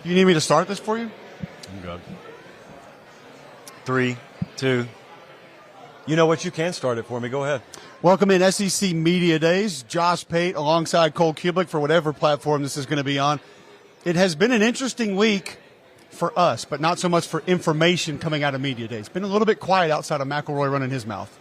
You need me to start this for you? I'm good. 3, 2. You know what? You can start it for me. Go ahead. Welcome in SEC Media Days. Josh Pate alongside Cole Cubelic for whatever platform this is going to be on. It has been an interesting week for us, but not so much for information coming out of Media Days. It's been a little bit quiet outside of McElroy running his mouth.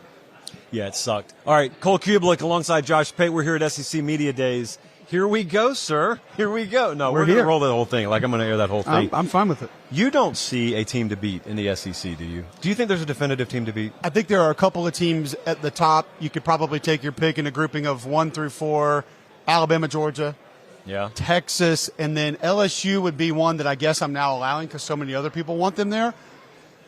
Yeah, it sucked. All right, Cole Cubelic alongside Josh Pate. We're here at SEC Media Days. Here we go, sir. Here we go. No, we're going to roll that whole thing. Like, I'm going to air that whole thing. I'm fine with it. You don't see a team to beat in the SEC, do you? Do you think there's a definitive team to beat? I think there are a couple of teams at the top. You could probably take your pick in a grouping of 1 through 4, Alabama, Georgia, Texas, and then LSU would be one that I guess I'm now allowing because so many other people want them there,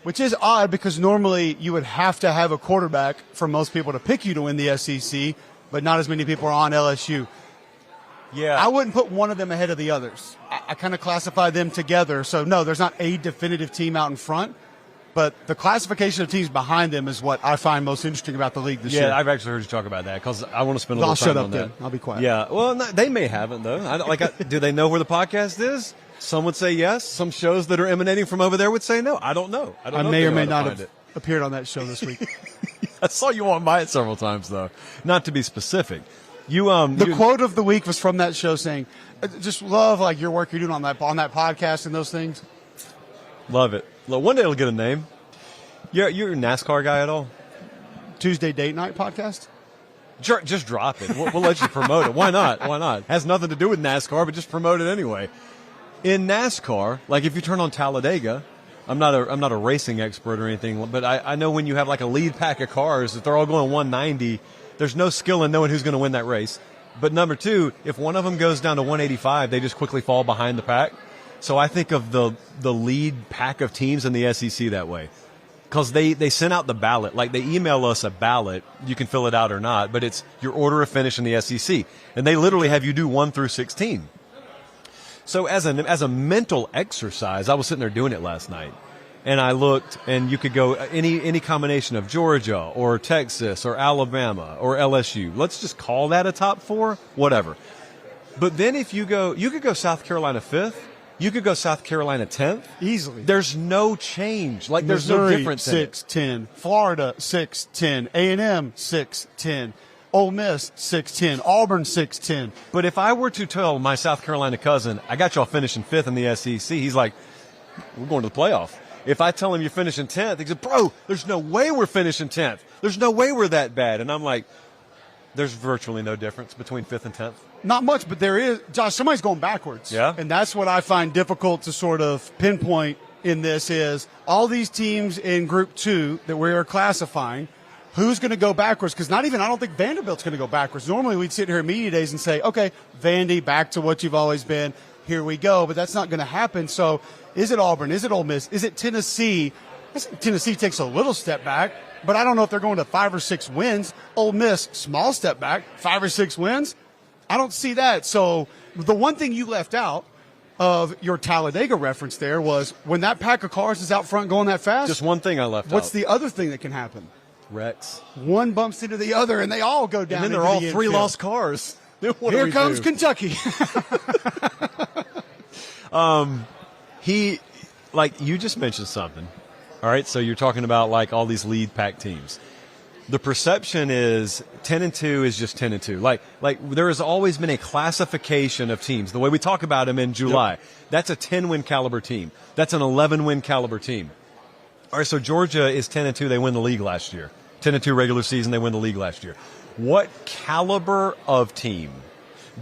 which is odd because normally you would have to have a quarterback for most people to pick you to win the SEC, but not as many people are on LSU. Yeah. I wouldn't put one of them ahead of the others. I kind of classify them together. So, no, there's not a definitive team out in front, but the classification of teams behind them is what I find most interesting about the league this year. Yeah, I've actually heard you talk about that because I want to spend a little time on that. I'll shut up then. I'll be quiet. Yeah, well, they may haven't, though. Do they know where the podcast is? Some would say yes. Some shows that are emanating from over there would say no. I don't know. I may or may not have appeared on that show this week. I saw you on by it several times, though. Not to be specific. The quote of the week was from that show saying, just love like your work you're doing on that podcast and those things. Love it. One day it'll get a name. You're a NASCAR guy at all? Tuesday Date Night podcast? Just drop it. We'll let you promote it. Why not? Why not? Has nothing to do with NASCAR, but just promote it anyway. In NASCAR, like if you turn on Talladega, I'm not a racing expert or anything, but I know when you have like a lead pack of cars, if they're all going 190, there's no skill in knowing who's going to win that race. But number two, if one of them goes down to 185, they just quickly fall behind the pack. So I think of the lead pack of teams in the SEC that way. Because they send out the ballot. Like they email us a ballot. You can fill it out or not, but it's your order of finish in the SEC. And they literally have you do 1 through 16. So as a mental exercise, I was sitting there doing it last night. And I looked, and you could go any combination of Georgia or Texas or Alabama or LSU. Let's just call that a top 4, whatever. But then if you could go South Carolina 5th. You could go South Carolina 10th. Easily. There's no change. Like there's Missouri, no difference in it. 6-10. Florida, 6-10. A&M, 6-10. Ole Miss, 6-10. Auburn, 6-10. But if I were to tell my South Carolina cousin, I got y'all finishing 5th in the SEC, he's like, we're going to the playoff. If I tell him you're finishing 10th, he said, bro, there's no way we're finishing 10th. There's no way we're that bad. And I'm like, there's virtually no difference between 5th and 10th. Not much, but there is. Josh, somebody's going backwards. Yeah. And that's what I find difficult to sort of pinpoint in this is all these teams in Group 2 that we are classifying, who's going to go backwards? Because I don't think Vanderbilt's going to go backwards. Normally we'd sit here at Media Days and say, okay, Vandy, back to what you've always been. Here we go. But that's not going to happen. So is it Auburn? Is it Ole Miss? Is it Tennessee? I think Tennessee takes a little step back, but I don't know if they're going to 5 or 6 wins. Ole Miss, small step back, 5 or 6 wins. I don't see that. So the one thing you left out of your Talladega reference there was when that pack of cars is out front going that fast. Just one thing I left out. What's the other thing that can happen? Wrecks. One bumps into the other, and they all go down. And then they're all 3 lost cars. Here comes Kentucky. You just mentioned something. All right, so you're talking about like all these lead pack teams. The perception is 10-2 is just 10-2. Like there has always been a classification of teams. The way we talk about them in July, yep. That's a 10-win caliber team. That's an 11-win caliber team. All right, so Georgia is 10-2. They win the league last year. 10-2 regular season. They win the league last year. What caliber of team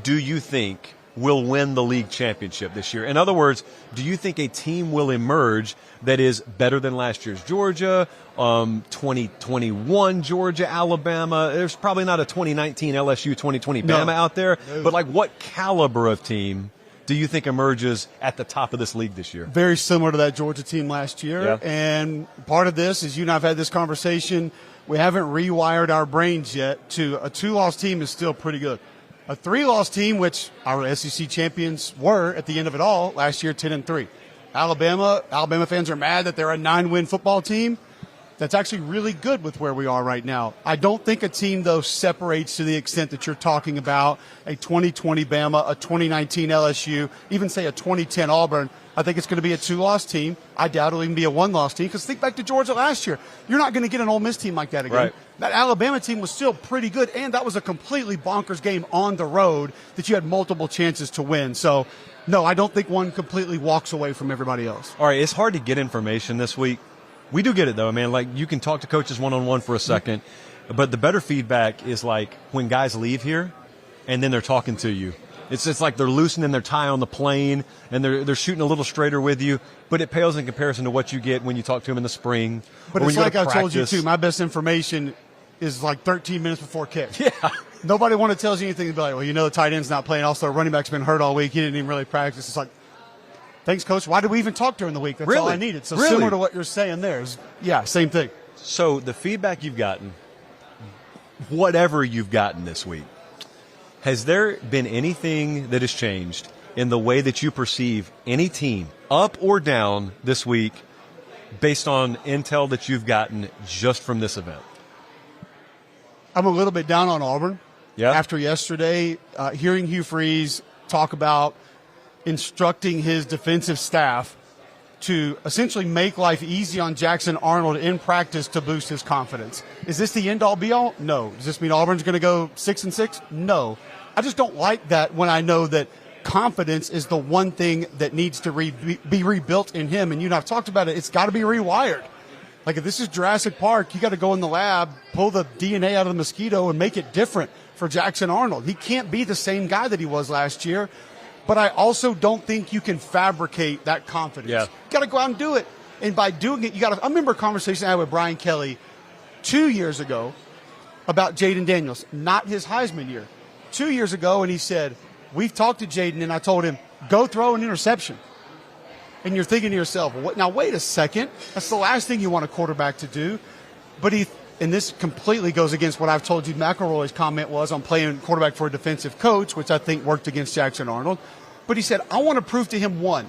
do you think will win the league championship this year? In other words, do you think a team will emerge that is better than last year's Georgia, 2021 Georgia, Alabama? There's probably not a 2019 LSU, 2020 Bama out there. No. But like what caliber of team do you think emerges at the top of this league this year? Very similar to that Georgia team last year. Yeah. And part of this is you and I have had this conversation. We haven't rewired our brains yet to a 2-loss team is still pretty good. A 3-loss team, which our SEC champions were at the end of it all last year, 10-3. Alabama fans are mad that they're a 9-win football team. That's actually really good with where we are right now. I don't think a team, though, separates to the extent that you're talking about a 2020 Bama, a 2019 LSU, even say a 2010 Auburn. I think it's going to be a 2-loss team. I doubt it'll even be a 1-loss team, because think back to Georgia last year. You're not going to get an Ole Miss team like that again. Right. That Alabama team was still pretty good, and that was a completely bonkers game on the road that you had multiple chances to win. So, no, I don't think one completely walks away from everybody else. All right, it's hard to get information this week. We do get it, though, man. Like, you can talk to coaches one-on-one for a second, but the better feedback is, like, when guys leave here and then they're talking to you. It's like they're loosening their tie on the plane, and they're shooting a little straighter with you, but it pales in comparison to what you get when you talk to them in the spring. But it's like I told you, too, my best information is like 13 minutes before kick. Yeah. Nobody want to tell you anything. They'll be like, well, you know the tight end's not playing. Also, running back's been hurt all week. He didn't even really practice. It's like, thanks, Coach. Why did we even talk during the week? That's all I needed. So similar to what you're saying there. Yeah, same thing. So the feedback you've gotten, whatever you've gotten this week, has there been anything that has changed in the way that you perceive any team, up or down, this week, based on intel that you've gotten just from this event? I'm a little bit down on Auburn. Yeah. After yesterday, hearing Hugh Freeze talk about instructing his defensive staff to essentially make life easy on Jackson Arnold in practice to boost his confidence. Is this the end-all, be-all? No. Does this mean Auburn's going to go 6-6? No. I just don't like that when I know that confidence is the one thing that needs to be rebuilt in him. And you and I've talked about it. It's got to be rewired. Like, if this is Jurassic Park, you got to go in the lab, pull the DNA out of the mosquito, and make it different for Jackson Arnold. He can't be the same guy that he was last year. But I also don't think you can fabricate that confidence. Yeah. You got to go out and do it. And by doing it, you got to. I remember a conversation I had with Brian Kelly 2 years ago about Jaden Daniels, not his Heisman year. 2 years ago, and he said, we've talked to Jaden, and I told him, go throw an interception. And you're thinking to yourself, well, now wait a second. That's the last thing you want a quarterback to do. But and this completely goes against what I've told you McElroy's comment was on playing quarterback for a defensive coach, which I think worked against Jackson Arnold. But he said, I want to prove to him, 1,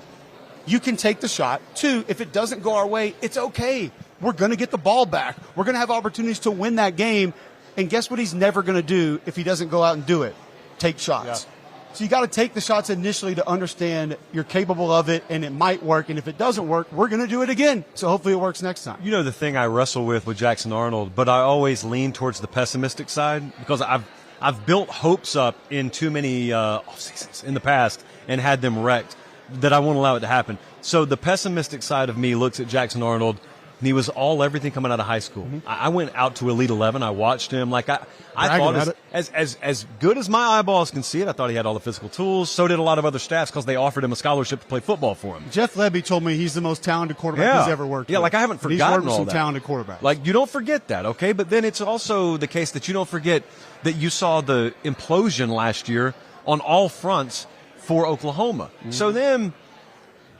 you can take the shot. 2, if it doesn't go our way, it's okay. We're going to get the ball back. We're going to have opportunities to win that game. And guess what he's never going to do if he doesn't go out and do it? Take shots. Yeah. So you got to take the shots initially to understand you're capable of it, and it might work. And if it doesn't work, we're going to do it again. So hopefully it works next time. You know the thing I wrestle with Jackson Arnold, but I always lean towards the pessimistic side because I've built hopes up in too many off seasons in the past and had them wrecked that I won't allow it to happen. So the pessimistic side of me looks at Jackson Arnold, and he was everything coming out of high school. Mm-hmm. I went out to Elite 11. I watched him. Like I thought as good as my eyeballs can see it, I thought he had all the physical tools. So did a lot of other staffs because they offered him a scholarship to play football for him. Jeff Lebby told me he's the most talented quarterback he's ever worked with. Yeah, like I haven't forgotten all that. Talented quarterbacks. Like you don't forget that, okay? But then it's also the case that you don't forget that you saw the implosion last year on all fronts for Oklahoma. Mm-hmm. So then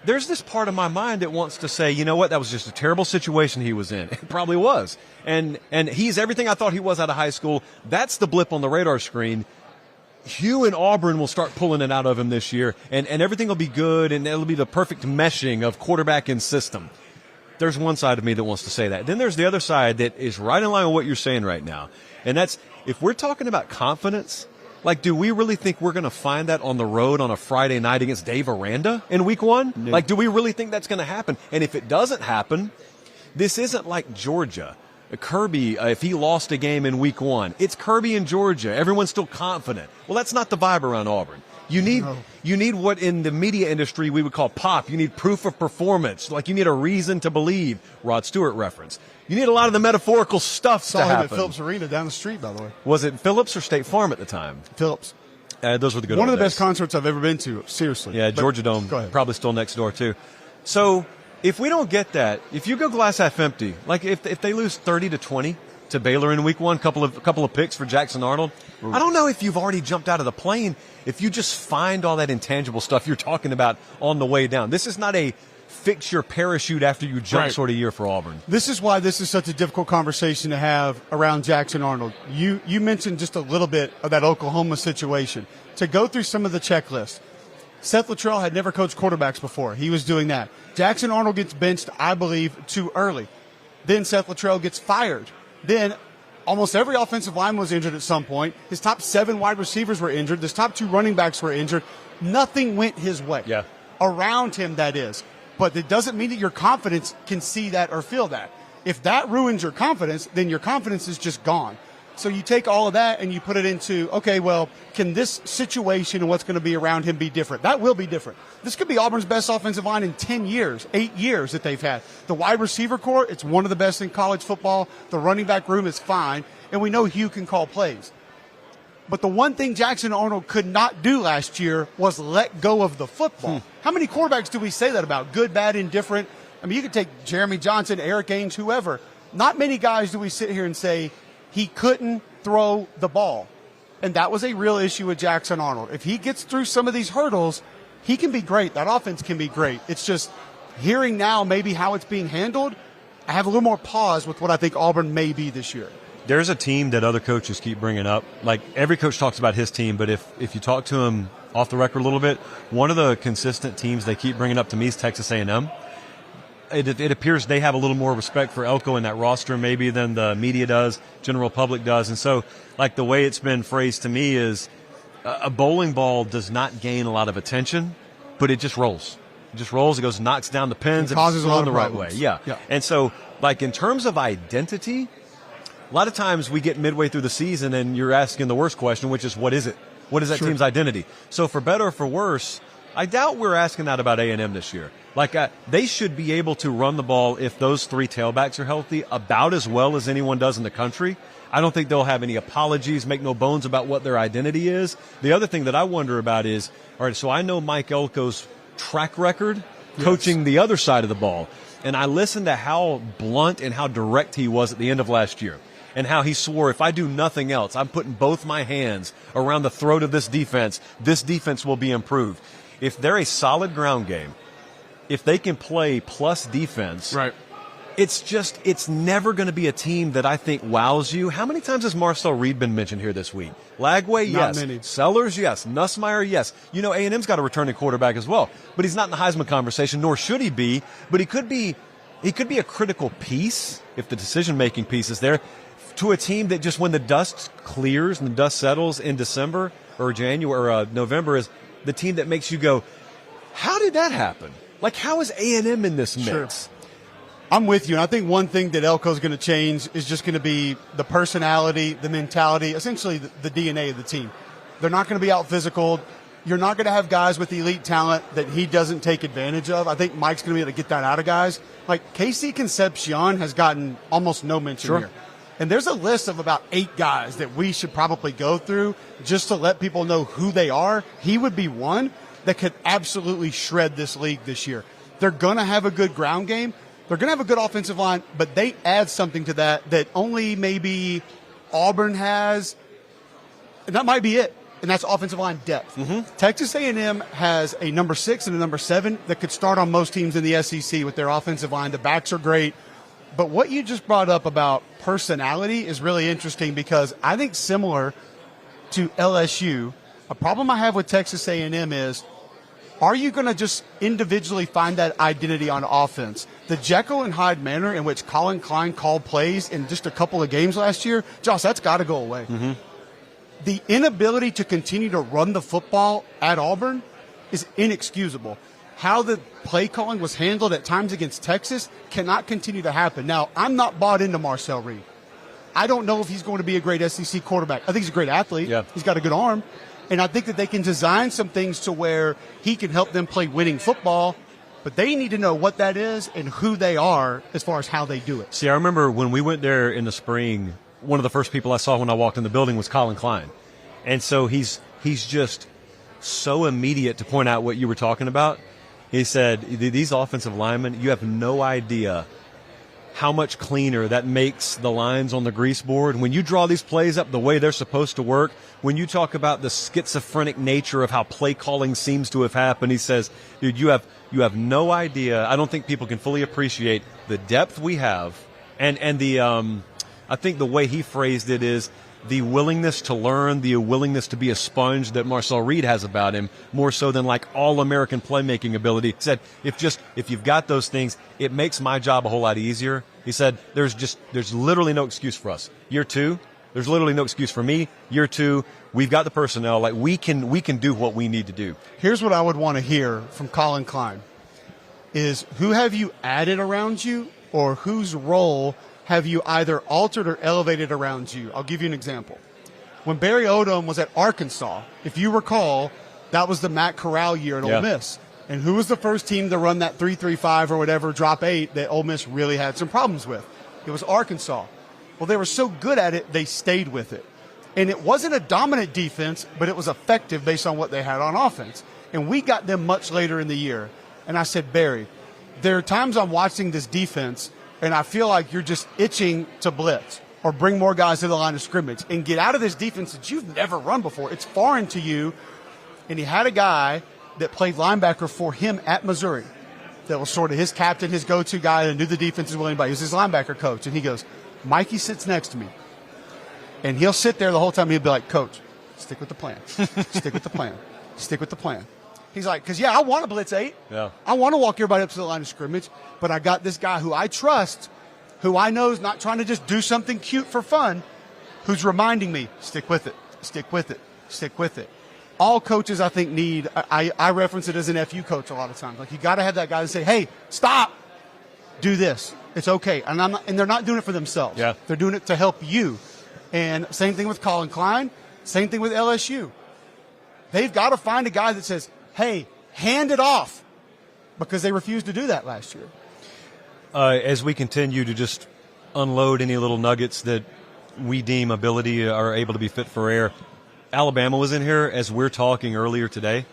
there's this part of my mind that wants to say, you know what, that was just a terrible situation he was in. It probably was. And he's everything I thought he was out of high school. That's the blip on the radar screen. Hugh and Auburn will start pulling it out of him this year, and everything will be good, and it'll be the perfect meshing of quarterback and system. There's one side of me that wants to say that. Then there's the other side that is right in line with what you're saying right now. And that's, if we're talking about confidence, like, do we really think we're going to find that on the road on a Friday night against Dave Aranda in week 1? No. Like, do we really think that's going to happen? And if it doesn't happen, this isn't like Georgia. Kirby, if he lost a game in week 1, it's Kirby in Georgia. Everyone's still confident. Well, that's not the vibe around Auburn. You need what in the media industry we would call pop. You need proof of performance. Like, you need a reason to believe. Rod Stewart reference. You need a lot of the metaphorical stuff to happen. Saw him at Phillips Arena down the street, by the way. Was it Phillips or State Farm at the time? Phillips. Those were the good One of the days. best concerts I've ever been to, seriously. Yeah, Georgia Dome, probably still next door, too. So if we don't get that, if you go glass half empty, like if they lose 30-20 to Baylor in week 1, couple of picks for Jackson Arnold, ooh. I don't know if you've already jumped out of the plane, if you just find all that intangible stuff you're talking about on the way down. This is not a fix your parachute after you jump sort of year for Auburn. This is why this is such a difficult conversation to have around Jackson Arnold. You mentioned just a little bit of that Oklahoma situation. To go through some of the checklists, Seth Luttrell had never coached quarterbacks before. He was doing that. Jackson Arnold gets benched, I believe, too early. Then Seth Luttrell gets fired. Then almost every offensive lineman was injured at some point. His top 7 wide receivers were injured. His top 2 running backs were injured. Nothing went his way. Yeah. around him, that is. But it doesn't mean that your confidence can see that or feel that. If that ruins your confidence, then your confidence is just gone. So you take all of that and you put it into, okay, well, can this situation and what's going to be around him be different? That will be different. This could be Auburn's best offensive line in 10 years, 8 years that they've had. The wide receiver core, it's one of the best in college football. The running back room is fine. And we know Hugh can call plays. But the one thing Jackson Arnold could not do last year was let go of the football. How many quarterbacks do we say that about? Good, bad, indifferent? I mean, you could take Jeremy Johnson, Eric Ainge, whoever. Not many guys do we sit here and say he couldn't throw the ball. And that was a real issue with Jackson Arnold. If he gets through some of these hurdles, he can be great. That offense can be great. It's just hearing now maybe how it's being handled, I have a little more pause with what I think Auburn may be this year. There's a team that other coaches keep bringing up. Like, every coach talks about his team, but if you talk to him off the record a little bit, one of the consistent teams they keep bringing up to me is Texas A&M. It appears they have a little more respect for Elko in that roster maybe than the media does, general public does. And so, like, the way it's been phrased to me is a bowling ball does not gain a lot of attention, but it just rolls. It just rolls. It goes, knocks down the pins. It causes a lot the of right problems. way. Yeah. And so, like, in terms of identity, a lot of times we get midway through the season and you're asking the worst question, which is, what is it? What is that team's identity? So for better or for worse, I doubt we're asking that about A&M this year. Like, they should be able to run the ball if those three tailbacks are healthy about as well as anyone does in the country. I don't think they'll have any apologies, make no bones about what their identity is. The other thing that I wonder about is, all right, so I know Mike Elko's track record coaching the other side of the ball. And I listened to how blunt and how direct he was at the end of last year. And how he swore, if I do nothing else, I'm putting both my hands around the throat of this defense will be improved. If they're a solid ground game, if they can play plus defense, right, it's never going to be a team that I think wows you. How many times has Marcel Reed been mentioned here this week? Lagway, yes. Not many. Sellers, yes. Nussmeier, yes. You know, A&M's got a returning quarterback as well. But he's not in the Heisman conversation, nor should he be. But he could be a critical piece, if the decision-making piece is there, to a team that just when the dust clears and the dust settles in December or January or November is the team that makes you go, how did that happen? Like, how is A&M in this mix? Sure. I'm with you. And I think one thing that Elko's going to change is just going to be the personality, the mentality, essentially the DNA of the team. They're not going to be out physical. You're not going to have guys with elite talent that he doesn't take advantage of. I think Mike's going to be able to get that out of guys. Like, Casey Concepcion has gotten almost no mention here. And there's a list of about 8 guys that we should probably go through just to let people know who they are. He would be one that could absolutely shred this league this year. They're going to have a good ground game. They're going to have a good offensive line, but they add something to that only maybe Auburn has, and that might be it, and that's offensive line depth. Texas A&M has a number 6 and a number 7 that could start on most teams in the SEC with their offensive line. The backs are great. But what you just brought up about personality is really interesting because I think similar to LSU, a problem I have with Texas A&M is, are you going to just individually find that identity on offense? The Jekyll and Hyde manner in which Colin Klein called plays in just a couple of games last year, Josh, that's got to go away. The inability to continue to run the football at Auburn is inexcusable. How the play calling was handled at times against Texas cannot continue to happen. Now, I'm not bought into Marcel Reed. I don't know if he's going to be a great SEC quarterback. I think he's a great athlete. Yeah. He's got a good arm. And I think that they can design some things to where he can help them play winning football, but they need to know what that is and who they are as far as how they do it. See, I remember when we went there in the spring, one of the first people I saw when I walked in the building was Colin Klein. And so he's just so immediate to point out what you were talking about. He said, these offensive linemen, you have no idea how much cleaner that makes the lines on the grease board. When you draw these plays up the way they're supposed to work, when you talk about the schizophrenic nature of how play calling seems to have happened, he says, dude, you have no idea. I don't think people can fully appreciate the depth we have. And the I think the way he phrased it is the willingness to learn, the willingness to be a sponge that Marcel Reed has about him, more so than like all-American playmaking ability. He said, if you've got those things, it makes my job a whole lot easier. He said, there's literally no excuse for us. Year 2, There's literally no excuse for me. Year 2, we've got the personnel. Like, we can do what we need to do. Here's what I would want to hear from Colin Klein is who have you added around you or whose role have you either altered or elevated around you? I'll give you an example. When Barry Odom was at Arkansas, if you recall, that was the Matt Corral year at Ole Miss. And who was the first team to run that 3-3-5 or whatever, drop 8 that Ole Miss really had some problems with? It was Arkansas. Well, they were so good at it, they stayed with it. And it wasn't a dominant defense, but it was effective based on what they had on offense. And we got them much later in the year. And I said, Barry, there are times I'm watching this defense, and I feel like you're just itching to blitz or bring more guys to the line of scrimmage and get out of this defense that you've never run before. It's foreign to you. And he had a guy that played linebacker for him at Missouri that was sort of his captain, his go-to guy that knew the defense as well as anybody. He was his linebacker coach. And he goes, Mikey sits next to me. And he'll sit there the whole time. He'll be like, Coach, stick with the plan. Stick with the plan. Stick with the plan. He's like, because, I want to blitz 8. Yeah. I want to walk everybody up to the line of scrimmage. But I got this guy who I trust, who I know is not trying to just do something cute for fun, who's reminding me, stick with it, stick with it, stick with it. All coaches, I think, need, I reference it as an FU coach a lot of times. Like, you got to have that guy to say, hey, stop, do this. It's okay. And they're not doing it for themselves. Yeah. They're doing it to help you. And same thing with Colin Klein, same thing with LSU. They've got to find a guy that says, hey, hand it off, because they refused to do that last year. As we continue to just unload any little nuggets that we deem ability are able to be fit for air, Alabama was in here as we're talking earlier today.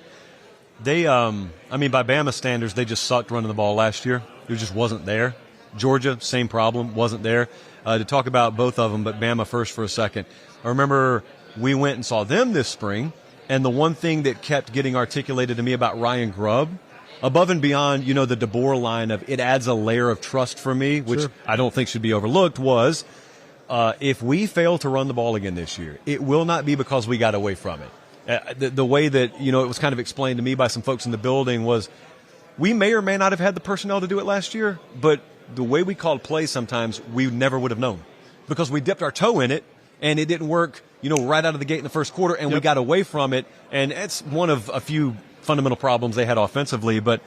They, by Bama standards, they just sucked running the ball last year. It just wasn't there. Georgia, same problem, wasn't there. To talk about both of them, but Bama first for a second. I remember we went and saw them this spring, and the one thing that kept getting articulated to me about Ryan Grubb, above and beyond, the DeBoer line of it adds a layer of trust for me, which Sure. I don't think should be overlooked, was if we fail to run the ball again this year, it will not be because we got away from it. The way that, it was kind of explained to me by some folks in the building was we may or may not have had the personnel to do it last year, but the way we called plays sometimes we never would have known because we dipped our toe in it and it didn't work, right out of the gate in the first quarter, and we got away from it. And it's one of a few fundamental problems they had offensively. But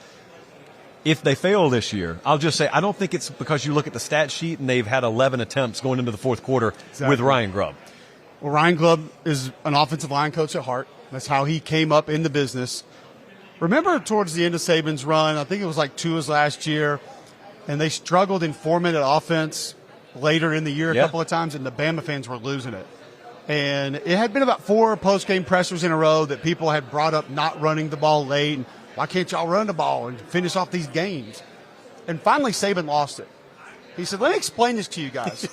if they fail this year, I'll just say I don't think it's because you look at the stat sheet and they've had 11 attempts going into the fourth quarter with Ryan Grubb. Well, Ryan Grubb is an offensive line coach at heart. That's how he came up in the business. Remember towards the end of Saban's run, I think it was like Tua's last year, and they struggled in 4-minute offense later in the year a couple of times, and the Bama fans were losing it. And it had been about 4 post-game pressers in a row that people had brought up not running the ball late. And why can't y'all run the ball and finish off these games? And finally, Saban lost it. He said, let me explain this to you guys.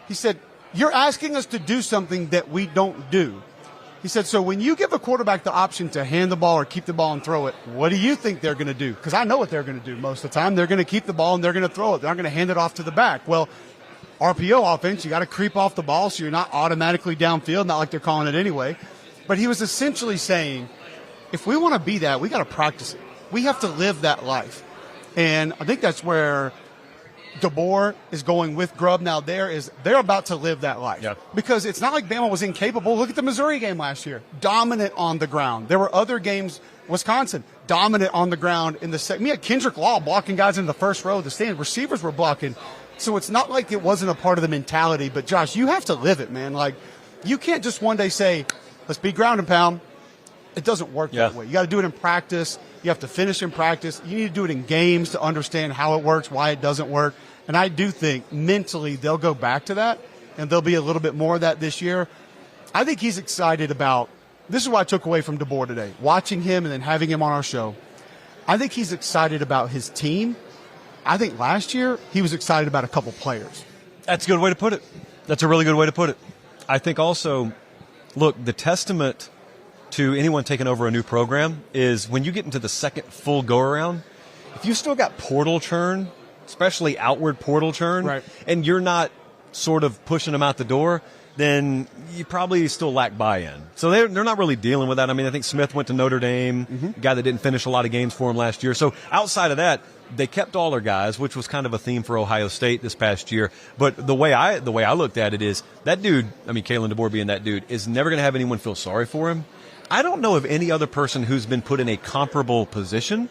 He said, you're asking us to do something that we don't do. He said, so when you give a quarterback the option to hand the ball or keep the ball and throw it, what do you think they're going to do? Because I know what they're going to do most of the time. They're going to keep the ball and they're going to throw it. They're not going to hand it off to the back. Well, RPO offense, you got to creep off the ball so you're not automatically downfield, not like they're calling it anyway. But he was essentially saying, if we want to be that, we got to practice it. We have to live that life. And I think that's where DeBoer is going with Grubb now. They're about to live that life. Yeah. Because it's not like Bama was incapable. Look at the Missouri game last year. Dominant on the ground. There were other games, Wisconsin, dominant on the ground in the second. We had Kendrick Law blocking guys in the first row of the stand. Receivers were blocking. So it's not like it wasn't a part of the mentality. But, Josh, you have to live it, man. Like, you can't just one day say, let's be ground and pound. It doesn't work that way. You got to do it in practice. You have to finish in practice. You need to do it in games to understand how it works, why it doesn't work. And I do think mentally they'll go back to that, and there'll be a little bit more of that this year. I think he's excited about – this is what I took away from DeBoer today, watching him and then having him on our show. I think he's excited about his team. I think last year he was excited about a couple players. That's a good way to put it. That's a really good way to put it. I think also, look, the testament to anyone taking over a new program is when you get into the second full go-around, if you still got portal churn, especially outward portal churn, right, and you're not sort of pushing them out the door, then you probably still lack buy-in. So they're not really dealing with that. I mean, I think Smith went to Notre Dame, a guy that didn't finish a lot of games for him last year. So outside of that, They kept all their guys, which was kind of a theme for Ohio State this past year. But the way I looked at it is that dude, I mean, Kalen DeBoer being that dude, is never going to have anyone feel sorry for him. I don't know of any other person who's been put in a comparable position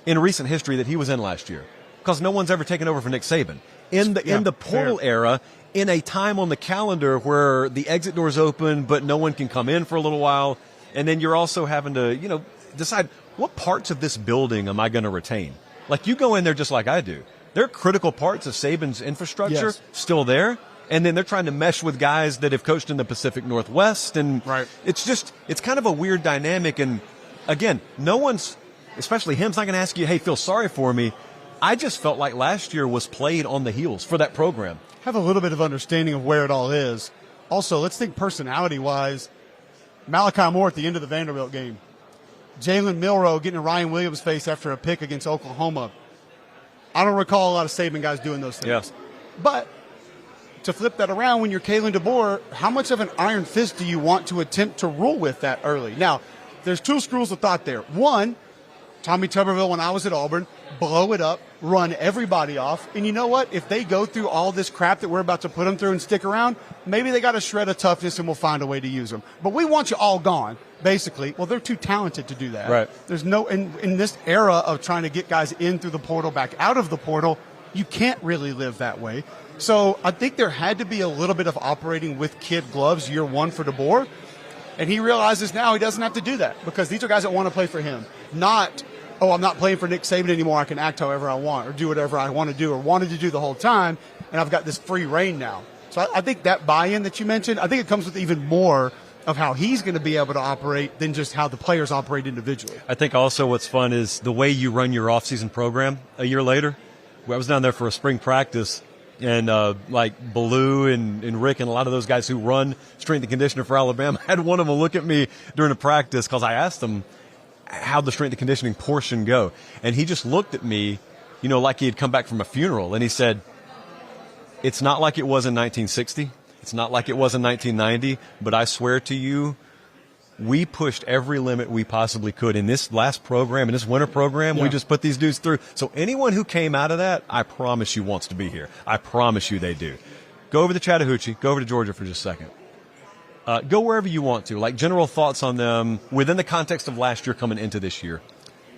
in recent history that he was in last year, because no one's ever taken over for Nick Saban. In the portal era, in a time on the calendar where the exit door's open, but no one can come in for a little while, and then you're also having to, decide what parts of this building am I going to retain? Like, you go in there just like I do. There are critical parts of Saban's infrastructure still there. And then they're trying to mesh with guys that have coached in the Pacific Northwest. And it's kind of a weird dynamic. And again, no one's, especially him's not going to ask you, hey, feel sorry for me. I just felt like last year was played on the heels for that program. Have a little bit of understanding of where it all is. Also, let's think personality-wise. Malachi Moore at the end of the Vanderbilt game. Jalen Milroe getting in Ryan Williams' face after a pick against Oklahoma. I don't recall a lot of Saban guys doing those things. Yes. But to flip that around, when you're Kalen DeBoer, how much of an iron fist do you want to attempt to rule with that early? Now, there's two schools of thought there. One, Tommy Tuberville when I was at Auburn, blow it up, run everybody off. And you know what? If they go through all this crap that we're about to put them through and stick around, maybe they got a shred of toughness and we'll find a way to use them. But we want you all gone, basically. Well, they're too talented to do that. Right. There's no, in this era of trying to get guys in through the portal, back out of the portal, you can't really live that way. So I think there had to be a little bit of operating with kid gloves year one for DeBoer. And he realizes now he doesn't have to do that because these are guys that want to play for him. Not, oh, I'm not playing for Nick Saban anymore. I can act however I want or do whatever I want to do or wanted to do the whole time. And I've got this free reign now. So I think that buy-in that you mentioned, I think it comes with even more of how he's going to be able to operate than just how the players operate individually. I think also what's fun is the way you run your off-season program a year later. I was down there for a spring practice. And like Ballou and Rick and a lot of those guys who run strength and conditioning for Alabama, I had one of them look at me during a practice because I asked him how'd the strength and conditioning portion go. And he just looked at me, like he had come back from a funeral. And he said, it's not like it was in 1960. It's not like it was in 1990. But I swear to you, we pushed every limit we possibly could in this last program, in this winter program. We just put these dudes through. So anyone who came out of that, I promise you wants to be here. I promise you they do. Go over to Chattahoochee. Go over to Georgia for just a second. Go wherever you want to. Like general thoughts on them within the context of last year coming into this year.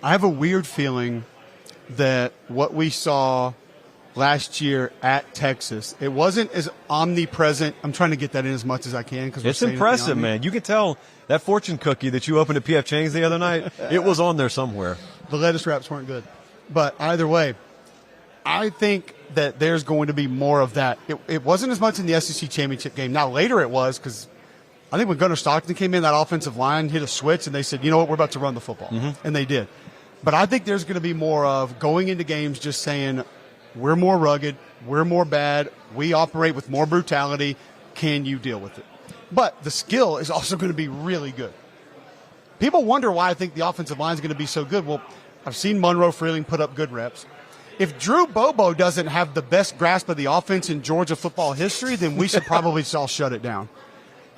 I have a weird feeling that what we saw last year at Texas, it wasn't as omnipresent. I'm trying to get that in as much as I can because it's impressive, man. You can tell that fortune cookie that you opened at P.F. Chang's the other night, it was on there somewhere. The lettuce wraps weren't good. But either way, I think that there's going to be more of that. It wasn't as much in the SEC championship game. Now, later it was because I think when Gunnar Stockton came in, that offensive line hit a switch, and they said, you know what, we're about to run the football. Mm-hmm. And they did. But I think there's going to be more of going into games just saying, we're more rugged, we're more bad, we operate with more brutality, can you deal with it? But the skill is also going to be really good. People wonder why I think the offensive line is going to be so good. Well, I've seen Monroe Freeling put up good reps. If Drew Bobo doesn't have the best grasp of the offense in Georgia football history, then we should probably all shut it down.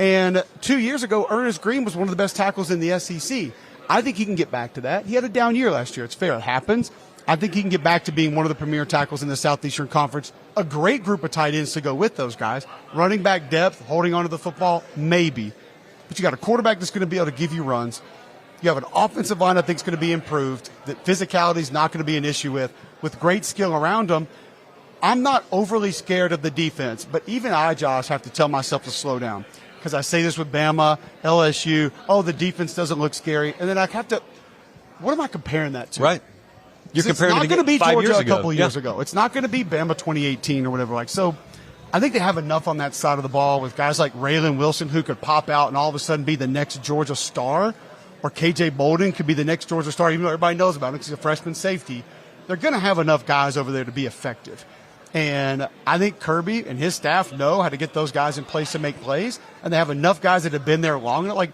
And 2 years ago, Ernest Green was one of the best tackles in the SEC. I think he can get back to that. He had a down year last year. It's fair. It happens. I think he can get back to being one of the premier tackles in the Southeastern Conference. A great group of tight ends to go with those guys. Running back depth, holding onto the football, maybe. But you got a quarterback that's going to be able to give you runs. You have an offensive line I think is going to be improved, that physicality is not going to be an issue with great skill around them. I'm not overly scared of the defense, but even I, Josh, have to tell myself to slow down. Because I say this with Bama, LSU, the defense doesn't look scary. And then I have to, what am I comparing that to? Right. You're comparing it to Georgia a couple years ago. It's not going to be Bama 2018 or whatever. So I think they have enough on that side of the ball with guys like Raylan Wilson who could pop out and all of a sudden be the next Georgia star, or KJ Bolden could be the next Georgia star, even though everybody knows about him because he's a freshman safety. They're going to have enough guys over there to be effective. And I think Kirby and his staff know how to get those guys in place to make plays, and they have enough guys that have been there long enough. Like,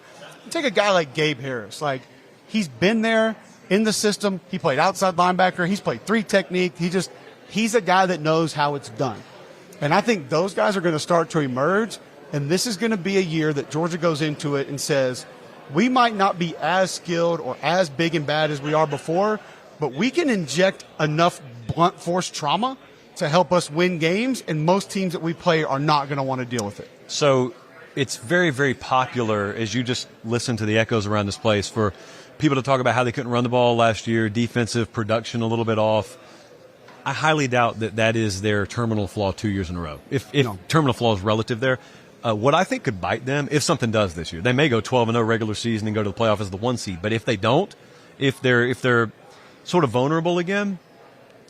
take a guy like Gabe Harris. Like, he's been there in the system. He played outside linebacker. He's played three technique. He's a guy that knows how it's done. And I think those guys are going to start to emerge, and this is going to be a year that Georgia goes into it and says, we might not be as skilled or as big and bad as we are before, but we can inject enough blunt force trauma to help us win games, and most teams that we play are not going to want to deal with it. So it's very, very popular, as you just listen to the echoes around this place, for people to talk about how they couldn't run the ball last year, defensive production a little bit off. I highly doubt that that is their terminal flaw 2 years in a row. If terminal flaw is relative there, what I think could bite them, if something does this year, they may go 12-0 regular season and go to the playoff as the 1 seed. But if they don't, if they're sort of vulnerable again,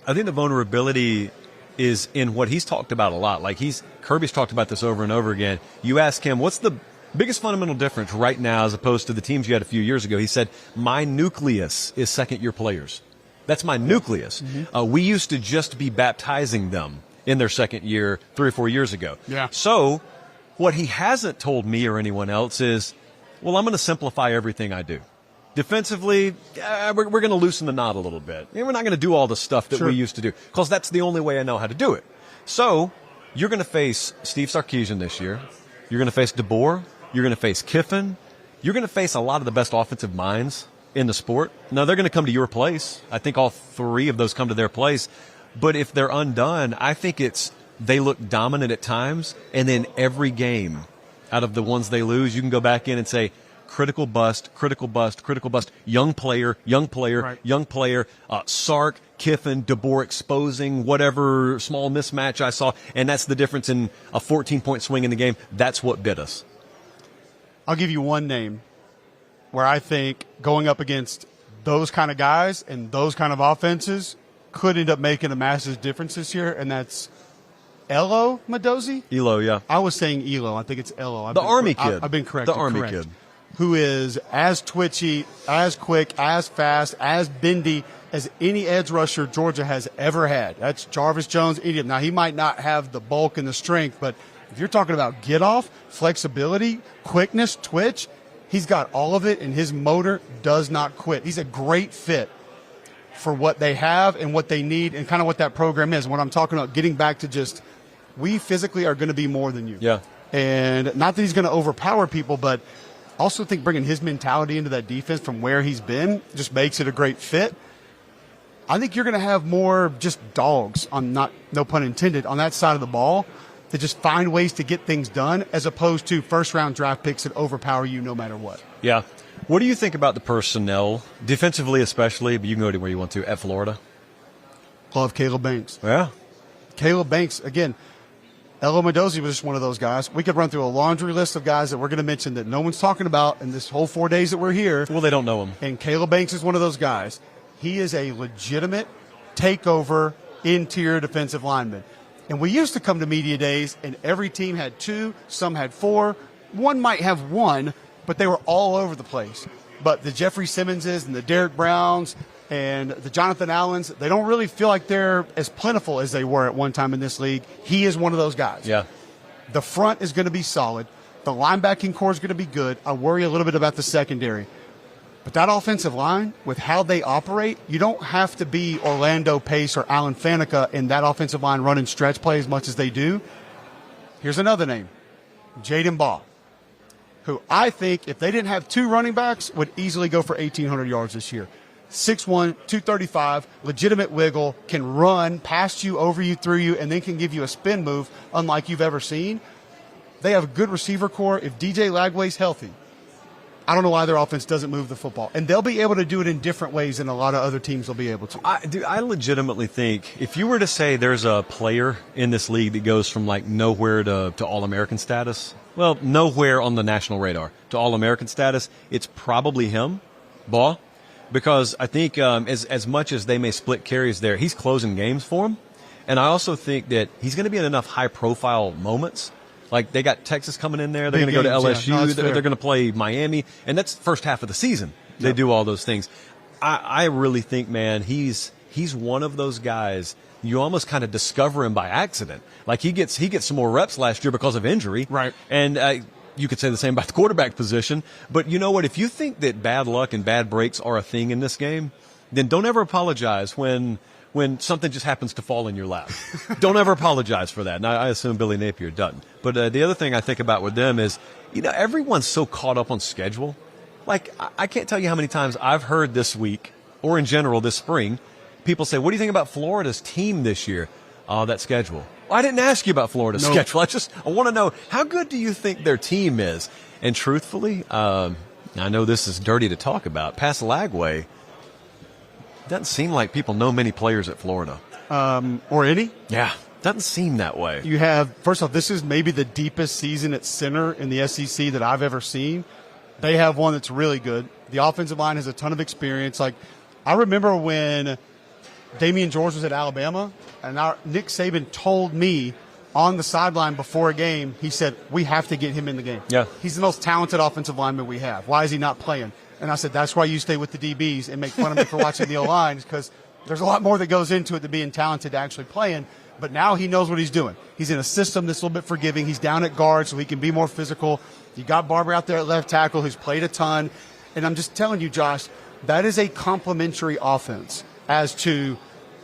I think the vulnerability is in what he's talked about a lot. Like Kirby's talked about this over and over again. You ask him, what's the biggest fundamental difference right now as opposed to the teams you had a few years ago? He said, my nucleus is second-year players. That's my nucleus. Mm-hmm. We used to just be baptizing them in their second year 3 or 4 years ago. Yeah. So what he hasn't told me or anyone else is, well, I'm going to simplify everything I do. Defensively, we're going to loosen the knot a little bit. We're not going to do all the stuff that we used to do because that's the only way I know how to do it. So you're going to face Steve Sarkisian this year. You're going to face DeBoer. You're going to face Kiffin. You're going to face a lot of the best offensive minds in the sport. Now, they're going to come to your place. I think all 3 of those come to their place. But if they're undone, I think they look dominant at times, and then every game out of the ones they lose, you can go back in and say, critical bust, critical bust, critical bust, young player, right. Young player, Sark, Kiffin, DeBoer exposing whatever small mismatch I saw, and that's the difference in a 14-point swing in the game. That's what bit us. I'll give you one name where I think going up against those kind of guys and those kind of offenses could end up making a massive difference this year, and that's Elo Madozi? Elo, yeah. I was saying Elo. I think it's Elo. The Army kid. I've been corrected. The Army kid. Who is as twitchy, as quick, as fast, as bendy as any edge rusher Georgia has ever had. That's Jarvis Jones, idiot. Now, he might not have the bulk and the strength, but if you're talking about get off, flexibility, quickness, twitch, he's got all of it, and his motor does not quit. He's a great fit for what they have and what they need and kind of what that program is. When I'm talking about getting back to just, we physically are going to be more than you. Yeah. And not that he's going to overpower people, but also think bringing his mentality into that defense from where he's been just makes it a great fit. I think you're going to have more just dogs, on no pun intended, on that side of the ball that just find ways to get things done as opposed to first-round draft picks that overpower you no matter what. Yeah. What do you think about the personnel, defensively especially, but you can go anywhere you want to, at Florida? Love Caleb Banks. Yeah. Caleb Banks, again, Elo Madozi was just one of those guys. We could run through a laundry list of guys that we're going to mention that no one's talking about in this whole 4 days that we're here. Well, they don't know him. And Caleb Banks is one of those guys. He is a legitimate takeover interior defensive lineman. And we used to come to media days, and every team had 2, some had 4. One might have 1, but they were all over the place. But the Jeffrey Simmonses and the Derek Browns and the Jonathan Allens, they don't really feel like they're as plentiful as they were at one time in this league. He is one of those guys. Yeah. The front is going to be solid. The linebacking core is going to be good. I worry a little bit about the secondary. But that offensive line, with how they operate, you don't have to be Orlando Pace or Alan Faneca in that offensive line running stretch play as much as they do. Here's another name, Jaden Baugh, who I think, if they didn't have 2 running backs, would easily go for 1,800 yards this year. 6'1", 235, legitimate wiggle, can run past you, over you, through you, and then can give you a spin move unlike you've ever seen. They have a good receiver core. If DJ Lagway's healthy, I don't know why their offense doesn't move the football. And they'll be able to do it in different ways than a lot of other teams will be able to. I legitimately think if you were to say there's a player in this league that goes from like nowhere to All-American status, well, nowhere on the national radar to All-American status, it's probably him, Baugh. Because I think as much as they may split carries there, he's closing games for them. And I also think that he's going to be in enough high-profile moments. Like, they got Texas coming in there. They're going to go to LSU. Yeah. No, they're going to play Miami. And that's the first half of the season. They do all those things. I really think, man, he's one of those guys. You almost kind of discover him by accident. Like, he gets some more reps last year because of injury. Right. And you could say the same about the quarterback position. But you know what? If you think that bad luck and bad breaks are a thing in this game, then don't ever apologize when something just happens to fall in your lap. Don't ever apologize for that. And I assume Billy Napier doesn't. But the other thing I think about with them is, everyone's so caught up on schedule. Like, I can't tell you how many times I've heard this week or in general this spring, people say, what do you think about Florida's team this year? That schedule. Well, I didn't ask you about Florida's schedule. I want to know, how good do you think their team is? And truthfully, I know this is dirty to talk about. Past Lagway, doesn't seem like people know many players at Florida. Or any? Yeah, doesn't seem that way. You have, first off, this is maybe the deepest season at center in the SEC that I've ever seen. They have one that's really good. The offensive line has a ton of experience. Like, I remember when Damian George was at Alabama, and Nick Saban told me on the sideline before a game, he said, we have to get him in the game. Yeah. He's the most talented offensive lineman we have. Why is he not playing? And I said, that's why you stay with the DBs and make fun of me for watching the O-line, because there's a lot more that goes into it than being talented to actually playing. But now he knows what he's doing. He's in a system that's a little bit forgiving. He's down at guard, so he can be more physical. You got Barber out there at left tackle, who's played a ton. And I'm just telling you, Josh, that is a complementary offense as to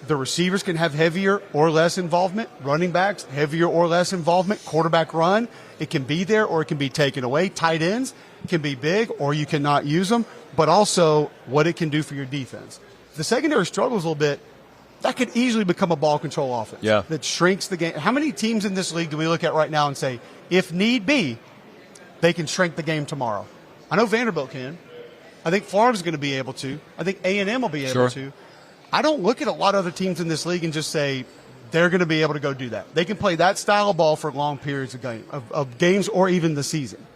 the receivers can have heavier or less involvement, running backs, heavier or less involvement, quarterback run. It can be there or it can be taken away. Tight ends can be big or you cannot use them, but also what it can do for your defense. If the secondary struggles a little bit, that could easily become a ball control offense that shrinks the game. How many teams in this league do we look at right now and say, if need be, they can shrink the game tomorrow? I know Vanderbilt can. I think Florida's going to be able to. I think A&M will be able to. I don't look at a lot of other teams in this league and just say they're going to be able to go do that. They can play that style of ball for long periods of games or even the season.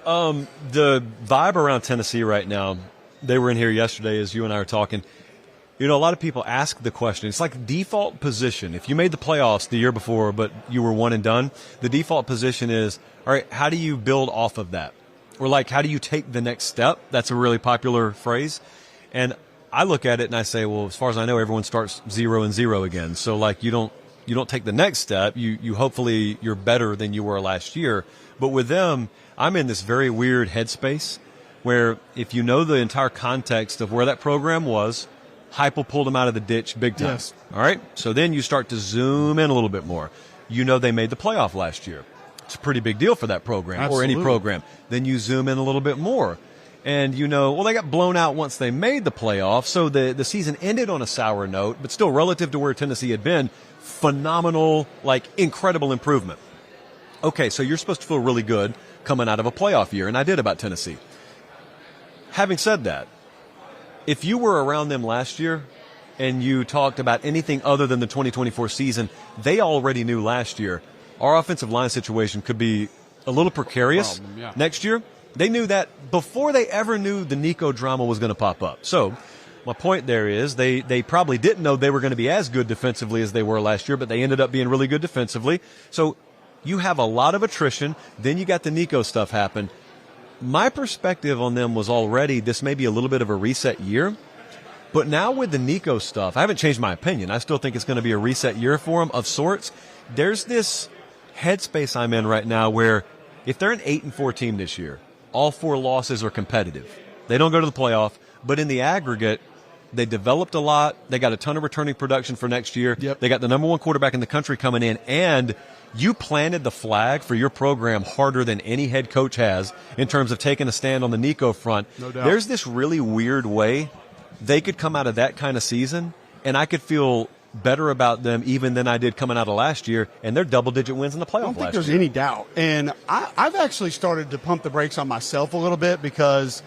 The vibe around Tennessee right now, they were in here yesterday as you and I were talking. You know, a lot of people ask the question. It's like default position. If you made the playoffs the year before, but you were one and done, the default position is, all right, how do you build off of that? Or like, how do you take the next step? That's a really popular phrase. And I look at it and I say, well, as far as I know, everyone starts 0-0 again. So like, you don't take the next step. You hopefully you're better than you were last year. But with them, I'm in this very weird headspace where if you know the entire context of where that program was, Heupel pulled them out of the ditch big time. Yes. All right? So then you start to zoom in a little bit more. You know they made the playoff last year. It's a pretty big deal for that program. Absolutely. Or any program. Then you zoom in a little bit more. And you know, well, they got blown out once they made the playoffs, so the season ended on a sour note, but still relative to where Tennessee had been, phenomenal, like incredible improvement. Okay, so you're supposed to feel really good coming out of a playoff year, and I did about Tennessee. Having said that, if you were around them last year and you talked about anything other than the 2024 season, they already knew last year our offensive line situation could be a little precarious next year. They knew that before they ever knew the Nico drama was going to pop up. So my point there is they probably didn't know they were going to be as good defensively as they were last year, but they ended up being really good defensively. So you have a lot of attrition. Then you got the Nico stuff happen. My perspective on them was already this may be a little bit of a reset year. But now with the Nico stuff, I haven't changed my opinion. I still think it's going to be a reset year for them of sorts. There's this headspace I'm in right now where if they're an 8-4 team this year, all 4 losses are competitive. They don't go to the playoff, but in the aggregate, they developed a lot. They got a ton of returning production for next year. Yep. They got the number 1 quarterback in the country coming in, and you planted the flag for your program harder than any head coach has in terms of taking a stand on the Nico front. No doubt. There's this really weird way they could come out of that kind of season, and I could feel better about them even than I did coming out of last year, and they're double-digit wins in the playoff last year. I don't think there's any doubt. And I've actually started to pump the brakes on myself a little bit because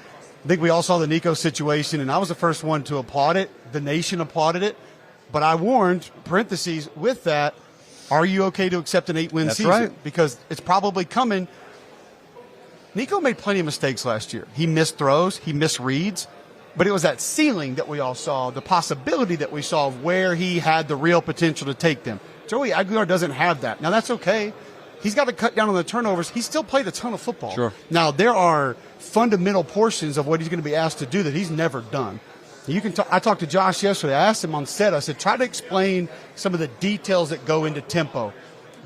I think we all saw the Nico situation, and I was the first one to applaud it. The nation applauded it. But I warned, parentheses, with that, are you okay to accept an 8-win That's season? right. Because it's probably coming. Nico made plenty of mistakes last year. He missed throws. He missed reads. But it was that ceiling that we all saw, the possibility that we saw of where he had the real potential to take them. Joey Aguilar doesn't have that. Now, that's okay. He's got to cut down on the turnovers. He still played a ton of football. Sure. Now, there are fundamental portions of what he's going to be asked to do that he's never done. You can. I talked to Josh yesterday. I asked him on set, I said, try to explain some of the details that go into tempo,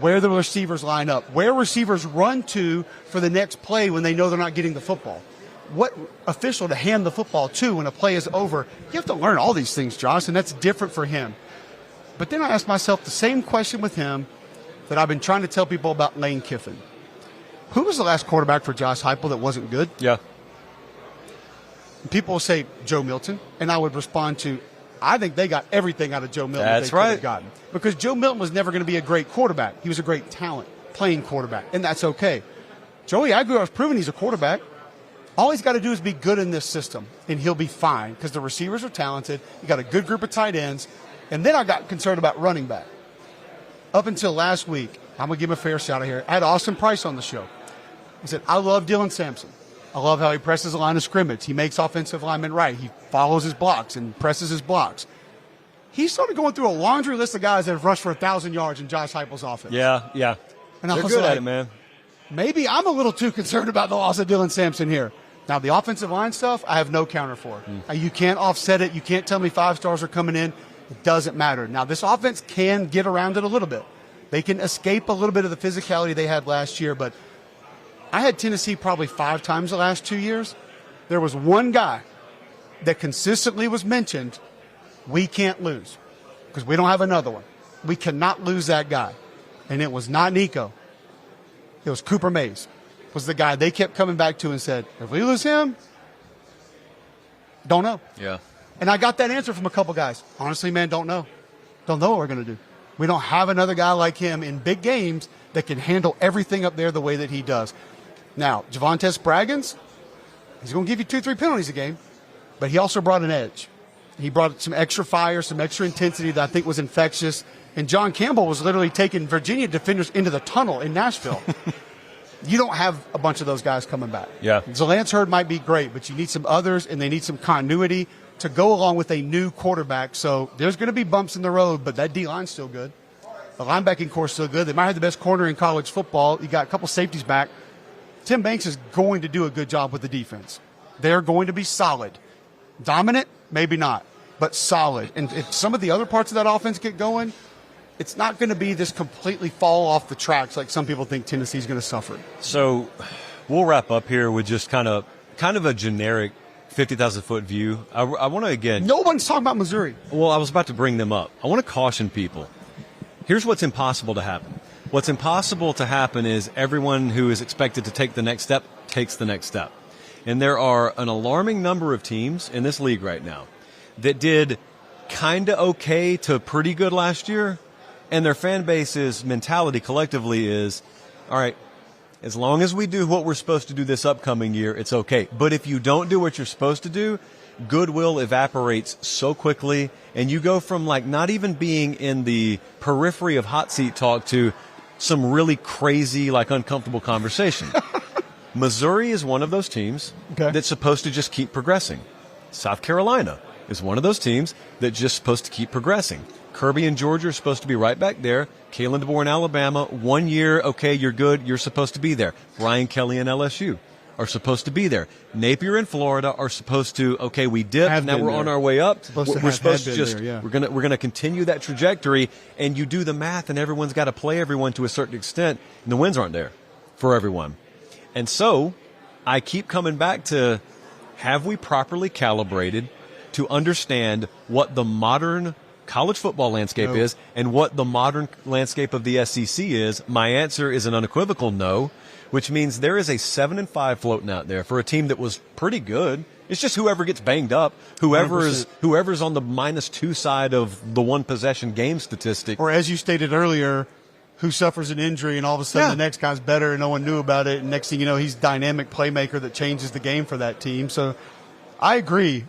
where the receivers line up, where receivers run to for the next play when they know they're not getting the football. What official to hand the football to when a play is over. You have to learn all these things, Josh, and that's different for him. But then I asked myself the same question with him that I've been trying to tell people about Lane Kiffin. Who was the last quarterback for Josh Heupel that wasn't good? Yeah. People will say Joe Milton, and I would respond to, I think they got everything out of Joe Milton That's they could have right. gotten. Because Joe Milton was never going to be a great quarterback. He was a great talent playing quarterback, and that's okay. Joey Aguilar has proven he's a quarterback. All he's got to do is be good in this system, and he'll be fine because the receivers are talented. You got a good group of tight ends. And then I got concerned about running back. Up until last week, I'm going to give him a fair shout out here. I had Austin Price on the show. He said, I love Dylan Sampson. I love how he presses the line of scrimmage. He makes offensive linemen right. He follows his blocks and presses his blocks. He started going through a laundry list of guys that have rushed for 1,000 yards in Josh Heupel's offense. Yeah. And I They're was good like, at it, man. maybe I'm a little too concerned about the loss of Dylan Sampson here. Now, the offensive line stuff, I have no counter for. You can't offset it. You can't tell me 5 stars are coming in. It doesn't matter. Now, this offense can get around it a little bit. They can escape a little bit of the physicality they had last year, but I had Tennessee probably 5 times the last 2 years. There was one guy that consistently was mentioned, we can't lose because we don't have another one. We cannot lose that guy. And it was not Nico. It was Cooper Mays. Was the guy they kept coming back to and said, if we lose him, don't know. Yeah. And I got that answer from a couple guys. Honestly, man, don't know. Don't know what we're going to do. We don't have another guy like him in big games that can handle everything up there the way that he does. Now, Javonte Spraggins, he's going to give you 2-3 penalties a game, but he also brought an edge. He brought some extra fire, some extra intensity that I think was infectious. And John Campbell was literally taking Virginia defenders into the tunnel in Nashville. You don't have a bunch of those guys coming back. Yeah. Lance Hurd might be great, but you need some others, and they need some continuity to go along with a new quarterback. So there's going to be bumps in the road, but that D-line's still good. The linebacking core is still good. They might have the best corner in college football. You got a couple safeties back. Tim Banks is going to do a good job with the defense. They're going to be solid. Dominant? Maybe not, but solid. And if some of the other parts of that offense get going, it's not going to be this completely fall off the tracks like some people think Tennessee's going to suffer. So we'll wrap up here with just kind of a generic 50,000-foot view. I want to, again. No one's talking about Missouri. Well, I was about to bring them up. I want to caution people. Here's what's impossible to happen. What's impossible to happen is everyone who is expected to take the next step takes the next step. And there are an alarming number of teams in this league right now that did kind of okay to pretty good last year, and their fan base's mentality collectively is, all right, as long as we do what we're supposed to do this upcoming year, it's okay. But if you don't do what you're supposed to do, goodwill evaporates so quickly, and you go from like not even being in the periphery of hot seat talk to some really crazy, like uncomfortable conversation. Missouri is one of those teams that's supposed to just keep progressing. South Carolina is one of those teams that's just supposed to keep progressing. Kirby and Georgia are supposed to be right back there. Kalen DeBoer in Alabama, 1 year, okay, you're good, you're supposed to be there. Brian Kelly and LSU are supposed to be there. Napier and Florida are supposed to, okay, we dipped, now we're on our way up. We're supposed to just, we're gonna continue that trajectory, and you do the math, and everyone's got to play everyone to a certain extent, and the wins aren't there for everyone. And so I keep coming back to, have we properly calibrated to understand what the modern college football landscape is and what the modern landscape of the SEC is? My answer is an unequivocal no, which means there is a 7-5 floating out there for a team that was pretty good. It's just whoever gets banged up, whoever's on the -2 side of the one possession game statistic. Or as you stated earlier, who suffers an injury and all of a sudden the next guy's better and no one knew about it, and next thing you know, he's dynamic playmaker that changes the game for that team. So I agree.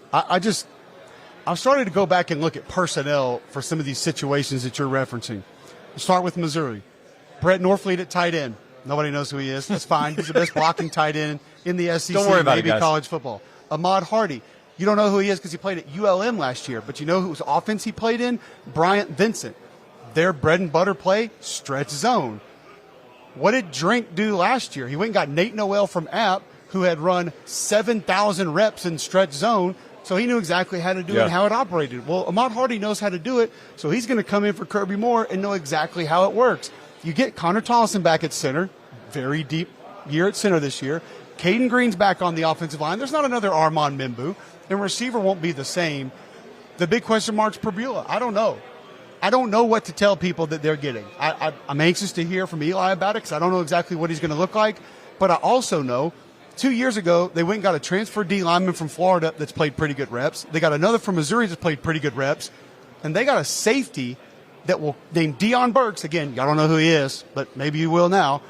I've started to go back and look at personnel for some of these situations that you're referencing. We'll start with Missouri. Brett Norfleet at tight end. Nobody knows who he is. That's fine. He's the best blocking tight end in the SEC, Don't worry about maybe it, guys. college football. Ahmad Hardy. You don't know who he is because he played at ULM last year, but you know whose offense he played in? Bryant Vincent. Their bread and butter play, stretch zone. What did Drink do last year? He went and got Nate Noel from App, who had run 7,000 reps in stretch zone, so he knew exactly how to do it and how it operated. Well, Ahmad Hardy knows how to do it, so he's going to come in for Kirby Moore and know exactly how it works. You get Connor Tollison back at center, very deep year at center this year. Caden Green's back on the offensive line. There's not another Armand Mimbu, and receiver won't be the same. The big question mark's Perbula. I don't know. I don't know what to tell people that they're getting. I'm anxious to hear from Eli about it because I don't know exactly what he's going to look like. But I also know 2 years ago, they went and got a transfer D lineman from Florida that's played pretty good reps. They got another from Missouri that's played pretty good reps. And they got a safety that will name Deion Burks. Again, y'all don't know who he is, but maybe you will now.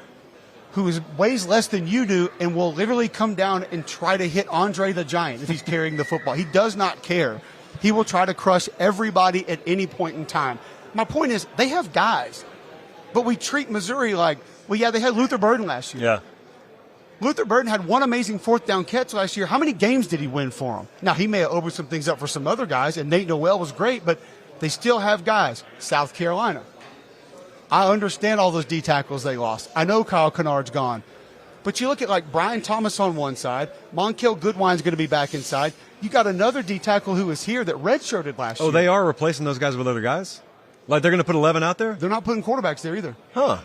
Who weighs less than you do and will literally come down and try to hit Andre the Giant if he's carrying the football. He does not care. He will try to crush everybody at any point in time. My point is, they have guys, but we treat Missouri like, well, yeah, they had Luther Burden last year. Yeah. Luther Burden had one amazing fourth down catch last year. How many games did he win for them? Now, he may have opened some things up for some other guys, and Nate Noel was great, but they still have guys. South Carolina. I understand all those D tackles they lost. I know Kyle Kennard's gone. But you look at like Brian Thomas on one side, Monkel Goodwine's going to be back inside. You got another D tackle who was here that redshirted last year. Oh, they are replacing those guys with other guys? Like they're going to put 11 out there? They're not putting quarterbacks there either. Huh.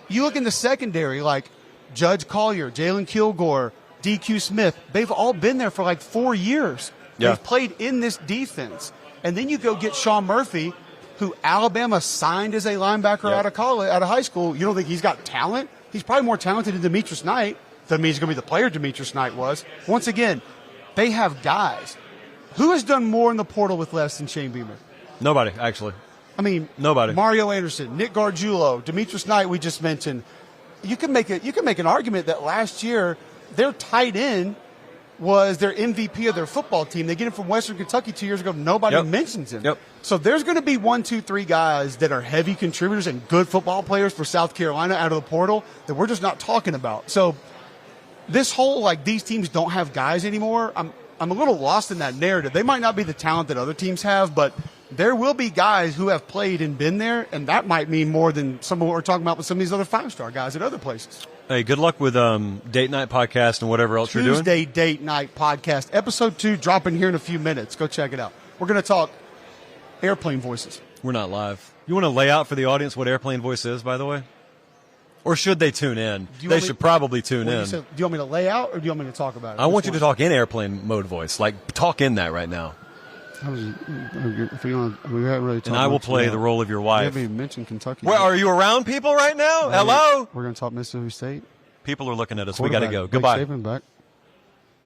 You look in the secondary, like Judge Collier, Jalen Kilgore, DQ Smith. They've all been there for like 4 years. Yeah. They've played in this defense. And then you go get Sean Murphy, who Alabama signed as a linebacker out of college, out of high school. You don't think he's got talent? He's probably more talented than Demetrius Knight. Doesn't mean he's going to be the player Demetrius Knight was. Once again, they have guys. Who has done more in the portal with less than Shane Beamer? Nobody, actually. I mean, nobody. Mario Anderson, Nick Gargiulo, Demetrius Knight, we just mentioned. You can make an argument that last year their tight end was their MVP of their football team. They get him from Western Kentucky 2 years ago. Nobody mentions him. Yep. So there's going to be 1, 2, 3 guys that are heavy contributors and good football players for South Carolina out of the portal that we're just not talking about. So this whole, like, these teams don't have guys anymore, I'm a little lost in that narrative. They might not be the talent that other teams have, but there will be guys who have played and been there, and that might mean more than some of what we're talking about with some of these other 5-star guys at other places. Hey, good luck with Date Night Podcast and whatever else you're doing. Tuesday Date Night Podcast, Episode 2, dropping here in a few minutes. Go check it out. We're going to talk airplane voices. We're not live. You want to lay out for the audience what airplane voice is, by the way? Or should they tune in? They should probably tune in. Do you want me to lay out, or do you want me to talk about it? I want you to talk in airplane mode voice. Like, talk in that right now. If we haven't really talked, and I will play the role of your wife. We haven't even mentioned Kentucky. Where are you around people right now? Hello? We're going to talk Mississippi State. People are looking at us. We got to go. Goodbye. Saban back.